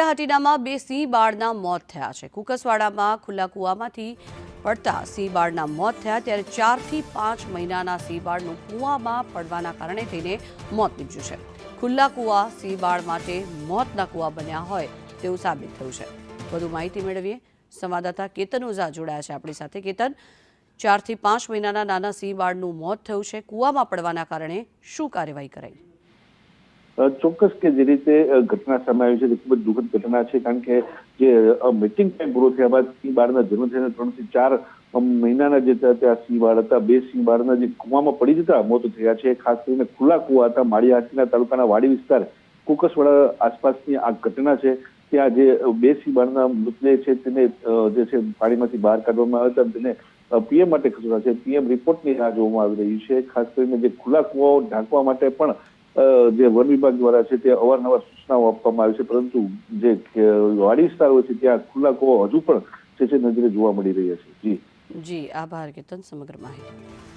માળિયાહાટીનામાં બે સિંહ બાળના મોત થયા છે। કુકસવાડામાં ખુલ્લા કૂવામાંથી પડતા સિંહ બાળના મોત થયા, ત્યારે 4 થી 5 મહિનાના સિંહ બાળનું કૂવામાં પડવાના કારણે થઈને મોત નીપજ્યું છે। ખુલ્લા કૂવા સિંહ બાળ માટે મોતના કૂવા બન્યા હોય તેવું સાબિત થયું છે। વધુ માહિતી મેળવીએ, સંવાદદાતા કેતન ઓઝા જોડાયા છે આપણી સાથે। કેતન, 4 થી 5 મહિનાના નાના સિંહ બાળનું મોત થયું છે, કૂવામાં પડવાના કારણે શું કાર્યવાહી કરાઈ? ચોક્કસ કે જે રીતે ઘટના સામે આવી છે તે ખૂબ જ દુઃખદ ઘટના છે, કારણ કે જે મીટિંગ ટાઈમ પૂરો થયા બાદ સિંહ બાળના જન્મ થઈને 3 થી 4 મહિનાના જે ત્યાં સિંહ બાળ હતા, બે સિંહ બાળના જે કૂવામાં પડી જતા મોત થયા છે। ખાસ કરીને ખુલ્લા કૂવા હતા, માળિયાહાટીના તાલુકાના વાડી વિસ્તાર કુકસવાડા આસપાસની આ ઘટના છે। ત્યાં જે બે સિંહ બાળના મૃતદેહ છે તેને જે છે પાણીમાંથી બહાર કાઢવામાં આવ્યા હતા, તેને પીએમ માટે ખસેડવા છે। પીએમ રિપોર્ટની રાહ જોવામાં આવી રહી છે। ખાસ કરીને જે ખુલ્લા કૂવાઓ ઢાંકવા માટે પણ જે વન વિભાગ દ્વારા છે તે અવારનવાર સૂચનાઓ આપવામાં આવી છે, પરંતુ જે વાડી વિસ્તારો છે ત્યાં ખુલ્લા કૂવા હજુ પણ છે નજરે જોવા મળી રહ્યા છે। જી, આભાર કેતન સમગ્ર માહિતી।